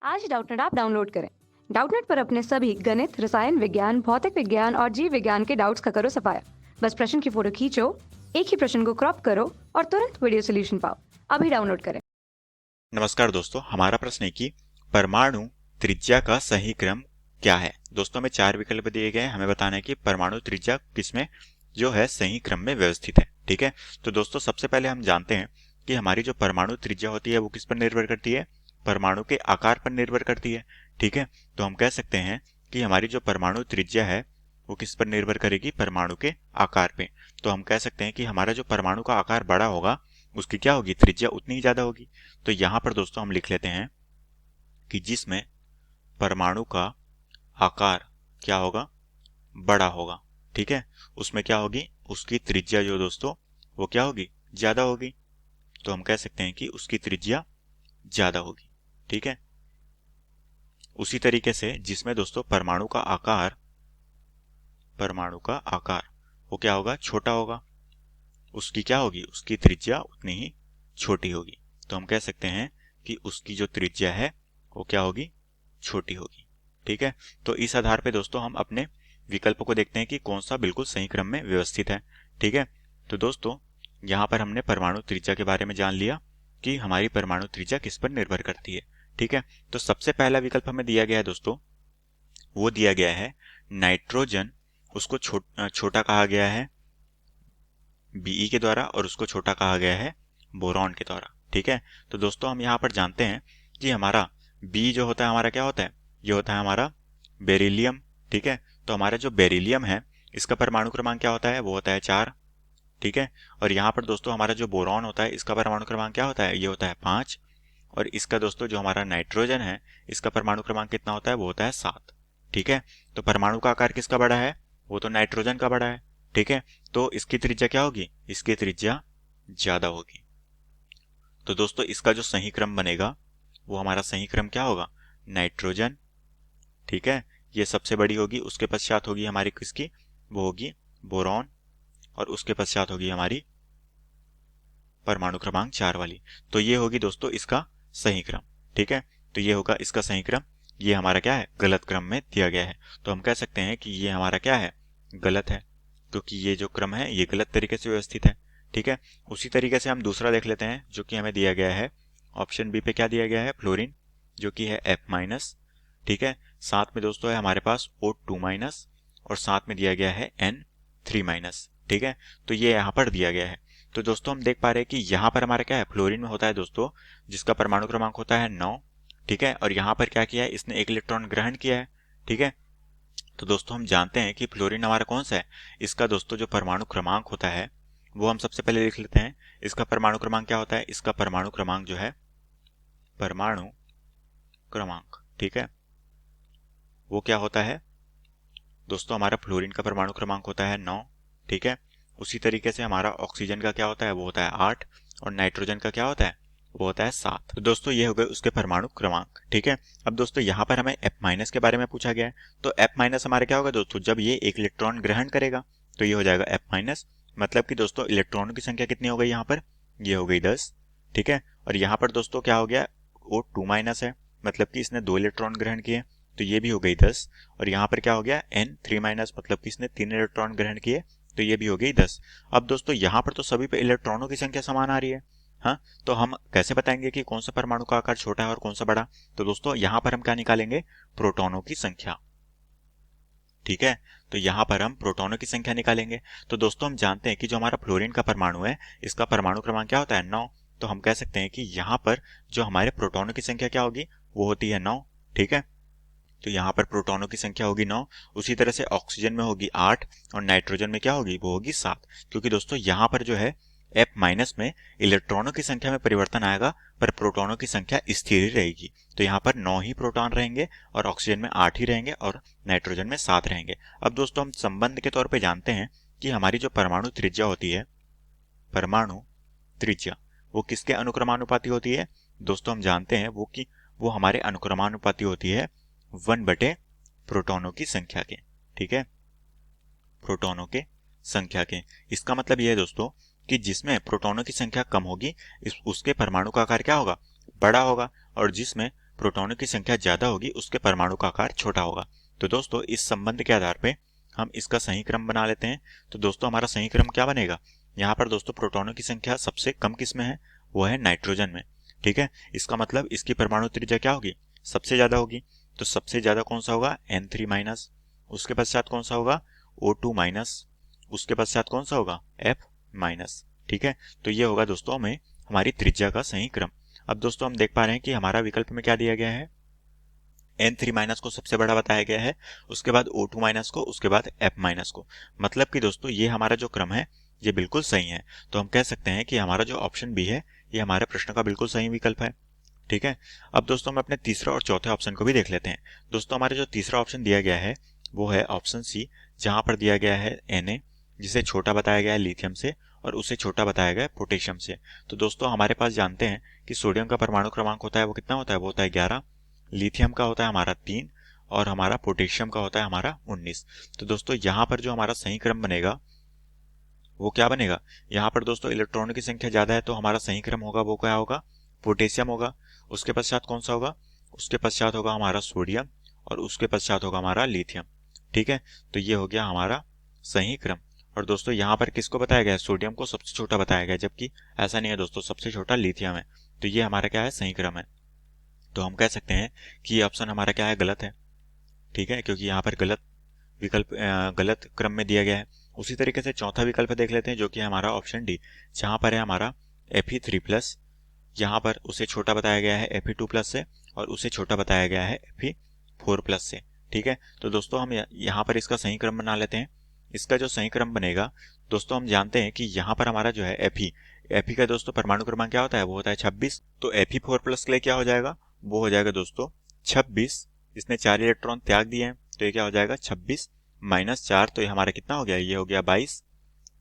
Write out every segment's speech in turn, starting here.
आज Doubtnut app download करें। Doubtnut पर अपने सभी गणित, रसायन विज्ञान, भौतिक विज्ञान और जीव विज्ञान के डाउट्स का करो सफाया। बस प्रश्न की फोटो खींचो, एक ही प्रश्न को क्रॉप करो और तुरंत वीडियो सोल्यूशन पाओ। अभी डाउनलोड करें। नमस्कार दोस्तों, हमारा प्रश्न है कि परमाणु त्रिज्या का सही क्रम क्या है। दोस्तों में 4 विकल्प दिए गए हैं, हमें बताना है कि परमाणु त्रिज्या किसमें जो है सही क्रम में व्यवस्थित है। ठीक है, तो दोस्तों सबसे पहले हम जानते हैं कि हमारी जो परमाणु त्रिज्या होती है वो किस पर निर्भर करती है, परमाणु के आकार पर निर्भर करती है। ठीक है, तो हम कह सकते हैं कि हमारी जो परमाणु त्रिज्या है वो किस पर निर्भर करेगी, परमाणु के आकार पे। तो हम कह सकते हैं कि हमारा जो परमाणु का आकार बड़ा होगा उसकी क्या होगी, त्रिज्या उतनी ही ज्यादा होगी। तो यहां पर दोस्तों हम लिख लेते हैं कि जिसमें परमाणु का आकार क्या होगा, बड़ा होगा। ठीक है, उसमें क्या होगी, उसकी त्रिज्या जो दोस्तों वो क्या होगी, ज्यादा होगी। तो हम कह सकते हैं कि उसकी त्रिज्या ज्यादा होगी। ठीक है, उसी तरीके से जिसमें दोस्तों परमाणु का आकार वो क्या होगा, छोटा होगा, उसकी क्या होगी, उसकी त्रिज्या उतनी ही छोटी होगी। तो हम कह सकते हैं कि उसकी जो त्रिज्या है वो क्या होगी, छोटी होगी। ठीक है, तो इस आधार पे दोस्तों हम अपने विकल्पों को देखते हैं कि कौन सा बिल्कुल सही क्रम में व्यवस्थित है। ठीक है, तो दोस्तों यहाँ पर हमने परमाणु त्रिज्या के बारे में जान लिया कि हमारी परमाणु त्रिज्या किस पर निर्भर करती है। ठीक है, तो सबसे पहला विकल्प हमें दिया गया है दोस्तों, वो दिया गया है नाइट्रोजन, उसको छोटा कहा गया है Be के द्वारा और उसको छोटा कहा गया है बोरॉन के द्वारा। ठीक है, तो दोस्तों हम यहाँ पर जानते हैं कि हमारा बी जो होता है हमारा क्या होता है, ये होता है हमारा बेरिलियम। ठीक है, तो हमारा जो बेरिलियम है इसका परमाणु क्रमांक क्या होता है, वो होता है 4। ठीक है, और यहाँ पर दोस्तों हमारा जो बोरॉन होता है इसका परमाणु क्रमांक क्या होता है, ये होता है 5। और इसका दोस्तों जो हमारा नाइट्रोजन है इसका परमाणु क्रमांक कितना होता है, वो होता है 7। ठीक है, तो परमाणु का आकार किसका बड़ा है, वो तो नाइट्रोजन का बड़ा है। ठीक है, तो इसकी त्रिज्या क्या होगी, इसकी त्रिज्या ज्यादा होगी। तो दोस्तों इसका जो सही क्रम बनेगा वो हमारा सही क्रम क्या होगा, नाइट्रोजन। ठीक है, ये सबसे बड़ी होगी, उसके पश्चात होगी हमारी किसकी, वो होगी बोरॉन, और उसके पश्चात होगी हमारी परमाणु क्रमांक 4 वाली। तो ये होगी दोस्तों इसका सही क्रम। ठीक है, तो ये होगा इसका सही क्रम। ये हमारा क्या है, गलत क्रम में दिया गया है। तो हम कह सकते हैं कि ये हमारा क्या है, गलत है, क्योंकि ये जो क्रम है ये गलत तरीके से व्यवस्थित है। ठीक है, उसी तरीके से हम दूसरा देख लेते हैं जो कि हमें दिया गया है ऑप्शन बी पे। क्या दिया गया है, फ्लोरीन, जो कि है F-। ठीक है, साथ में दोस्तों है हमारे पास O2-, और साथ में दिया गया है N3-। ठीक है, तो ये यहाँ पर दिया गया है। तो दोस्तों हम देख पा रहे हैं कि यहाँ पर हमारा क्या है, फ्लोरीन में होता है दोस्तों जिसका परमाणु क्रमांक होता है 9। ठीक है, और यहाँ पर क्या किया है, इसने एक इलेक्ट्रॉन ग्रहण किया है। ठीक है, तो दोस्तों हम जानते हैं कि फ्लोरीन हमारा कौन सा है, इसका दोस्तों जो परमाणु क्रमांक होता है वो हम सबसे पहले लिख लेते हैं। इसका परमाणु क्रमांक क्या होता है, इसका परमाणु क्रमांक जो है, परमाणु क्रमांक, ठीक है, वो क्या होता है दोस्तों, हमारा फ्लोरीन का परमाणु क्रमांक होता है 9। ठीक है, उसी तरीके से हमारा ऑक्सीजन का क्या होता है, वो होता है 8, और नाइट्रोजन का क्या होता है, वो होता है 7। तो दोस्तों ये हो गए उसके परमाणु क्रमांक। ठीक है, अब दोस्तों यहाँ पर हमें F- के बारे में पूछा गया है। तो F- हमारे क्या होगा दोस्तों, जब ये एक इलेक्ट्रॉन ग्रहण करेगा तो ये हो जाएगा F-। मतलब कि दोस्तों इलेक्ट्रॉनों की संख्या कितनी हो गई यहाँ पर, ये हो गई 10। ठीक है, और यहाँ पर दोस्तों क्या हो गया, O2- है, मतलब कि इसने 2 इलेक्ट्रॉन ग्रहण किए, तो ये भी हो गई 10। और यहाँ पर क्या हो गया, N3-, मतलब कि इसने 3 इलेक्ट्रॉन ग्रहण किए, तो ये भी हो गई 10। अब दोस्तों यहाँ पर तो सभी पे इलेक्ट्रॉनों की संख्या समान आ रही है। हाँ, तो हम कैसे बताएंगे कि कौन सा परमाणु का आकार छोटा है और कौन सा बड़ा। तो दोस्तों यहाँ पर हम क्या निकालेंगे, प्रोटॉनों की संख्या। ठीक है, तो यहाँ पर हम प्रोटॉनों की संख्या निकालेंगे। तो दोस्तों हम जानते हैं कि जो हमारा फ्लोरीन का परमाणु है इसका परमाणु क्रमांक क्या होता है, 9। तो हम कह सकते हैं कि यहाँ पर जो हमारे प्रोटॉनों की संख्या क्या होगी, वो होती है 9। ठीक है, तो यहाँ पर प्रोटॉनों की संख्या होगी 9। उसी तरह से ऑक्सीजन में होगी 8, और नाइट्रोजन में क्या होगी, वो होगी 7। क्योंकि दोस्तों यहाँ पर जो है F- में इलेक्ट्रॉनों की संख्या में परिवर्तन आएगा पर प्रोटॉनों की संख्या स्थिर ही रहेगी। तो यहाँ पर 9 ही प्रोटॉन रहेंगे, और ऑक्सीजन में 8 ही रहेंगे, और नाइट्रोजन में 7 रहेंगे। अब दोस्तों हम संबंध के तौर पर जानते हैं कि हमारी जो परमाणु त्रिज्या होती है, परमाणु त्रिज्या, वो किसके अनुक्रमानुपाती होती है दोस्तों, हम जानते हैं वो कि वो हमारे अनुक्रमानुपाती होती है 1/, प्रोटॉनों की संख्या के। ठीक है, प्रोटॉनों के संख्या के। इसका मतलब यह है दोस्तों कि जिसमें प्रोटॉनों की संख्या कम होगी उसके परमाणु का आकार क्या होगा, बड़ा होगा, और जिसमें प्रोटॉनों की संख्या ज्यादा होगी उसके परमाणु का आकार छोटा होगा। तो दोस्तों इस संबंध के आधार पे हम इसका सही क्रम बना लेते हैं। तो दोस्तों हमारा सही क्रम क्या बनेगा, यहाँ पर दोस्तों प्रोटॉनों की संख्या सबसे कम किस में है, वो है नाइट्रोजन में। ठीक है, इसका मतलब इसकी परमाणु त्रिज्या क्या होगी, सबसे ज्यादा होगी। तो सबसे ज्यादा कौन सा होगा, N3 माइनस, उसके पश्चात कौन सा होगा, O2 माइनस, उसके पश्चात कौन सा होगा, F माइनस। ठीक है, तो ये होगा दोस्तों हमें हमारी त्रिज्या का सही क्रम। अब दोस्तों हम देख पा रहे हैं कि हमारा विकल्प में क्या दिया गया है, N3 माइनस को सबसे बड़ा बताया गया है, उसके बाद O2 माइनस को, उसके बाद F माइनस को। मतलब कि दोस्तों ये हमारा जो क्रम है ये बिल्कुल सही है। तो हम कह सकते हैं कि हमारा जो ऑप्शन बी है ये हमारे प्रश्न का बिल्कुल सही विकल्प है। ठीक है, अब दोस्तों हम अपने तीसरा और चौथे ऑप्शन को भी देख लेते हैं। दोस्तों हमारे जो तीसरा ऑप्शन दिया गया है वो है ऑप्शन सी, जहां पर दिया गया है Na, जिसे छोटा बताया गया है लिथियम से और उसे छोटा बताया गया है पोटेशियम से। तो दोस्तों हमारे पास जानते हैं कि सोडियम का परमाणु क्रमांक होता है वो कितना होता है, वो होता है 11, लिथियम का होता है हमारा 3 और हमारा पोटेशियम का होता है हमारा 19। तो दोस्तों यहाँ पर जो हमारा सही क्रम बनेगा वो क्या बनेगा, यहाँ पर दोस्तों इलेक्ट्रॉनों की संख्या ज्यादा है तो हमारा सही क्रम होगा वो क्या होगा, पोटेशियम होगा। उसके पश्चात कौन सा होगा, उसके पश्चात होगा हमारा सोडियम और उसके पश्चात होगा हमारा लिथियम। ठीक है, तो ये हो गया हमारा सही क्रम। और दोस्तों यहाँ पर किसको बताया गया है, सोडियम को सबसे छोटा बताया गया है, जबकि ऐसा नहीं है दोस्तों, सबसे छोटा लिथियम है। तो ये हमारा क्या है, सही क्रम है। तो हम कह सकते हैं कि ये ऑप्शन हमारा क्या है, गलत है। ठीक है, क्योंकि यहाँ पर गलत विकल्प गलत क्रम में दिया गया है। उसी तरीके से चौथा विकल्प देख लेते हैं जो कि हमारा ऑप्शन डी, जहां पर है हमारा Fe3+, यहाँ पर उसे छोटा बताया गया है Fe2+ से और उसे छोटा बताया गया है Fe4+ से। ठीक है, तो दोस्तों हम यहाँ पर इसका सही क्रम बना लेते हैं। इसका जो सही क्रम बनेगा दोस्तों, हम जानते हैं कि यहाँ पर हमारा जो है Fe का दोस्तों परमाणु क्रमांक क्या होता है, वो होता है 26। तो Fe4+ के लिए क्या हो जाएगा, वो हो जाएगा दोस्तों 26। इसने 4 इलेक्ट्रॉन त्याग दिए हैं तो ये क्या हो जाएगा 26 माइनस 4, तो ये हमारा कितना हो गया, ये हो गया 22।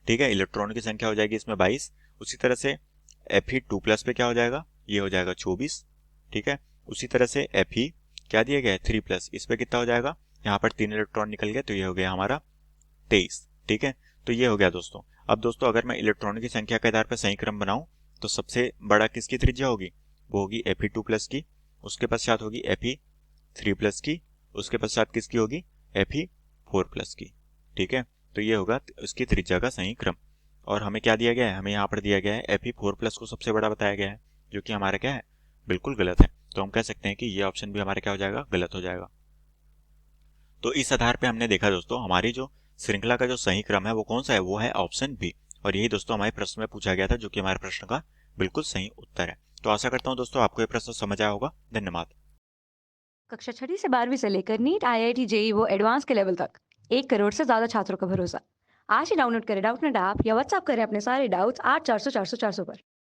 ठीक है, इलेक्ट्रॉनों की संख्या हो जाएगी इसमें 22। उसी तरह से Fe2+ पे क्या हो जाएगा, ये हो जाएगा 24। ठीक है, उसी तरह से Fe क्या दिया गया है 3+, इस पे कितना हो जाएगा, यहाँ पर 3 इलेक्ट्रॉन निकल गए तो ये हो गया हमारा 23। ठीक है, तो ये हो गया दोस्तों। अब दोस्तों अगर मैं इलेक्ट्रॉनों की संख्या के आधार पर सही क्रम बनाऊं तो सबसे बड़ा किसकी त्रिज्या होगी, वो होगी Fe2+ की, उसके पश्चात होगी Fe3+ की, उसके पश्चात किसकी होगी, Fe4+ की। ठीक है, तो ये होगा उसकी त्रिज्या का सही क्रम। और हमें क्या दिया गया है, हमें यहाँ पर दिया गया है Fe4+ को सबसे बड़ा बताया गया है, जो कि हमारा क्या है, बिल्कुल गलत है। तो हम कह सकते हैं कि ये ऑप्शन भी हमारा क्या हो जाएगा, गलत हो जाएगा। तो इस आधार पे हमने देखा दोस्तों हमारी जो श्रृंखला का जो सही क्रम है वो कौन सा है, वो है ऑप्शन बी। और यही दोस्तों हमारे प्रश्न में पूछा गया था, जो कि हमारे प्रश्न का बिल्कुल सही उत्तर है। तो आशा करता हूँ दोस्तों आपको ये प्रश्न समझ आया होगा। धन्यवाद। कक्षा 6 से 12वीं से लेकर नीट, IIT, JEE वो एडवांस के लेवल तक 1 करोड़ से ज्यादा छात्रों का भरोसा। आज ही डाउनलोड करें डाउटनेट ऐप या व्हाट्सएप करें अपने सारे डाउट्स 8400 400 400 पर।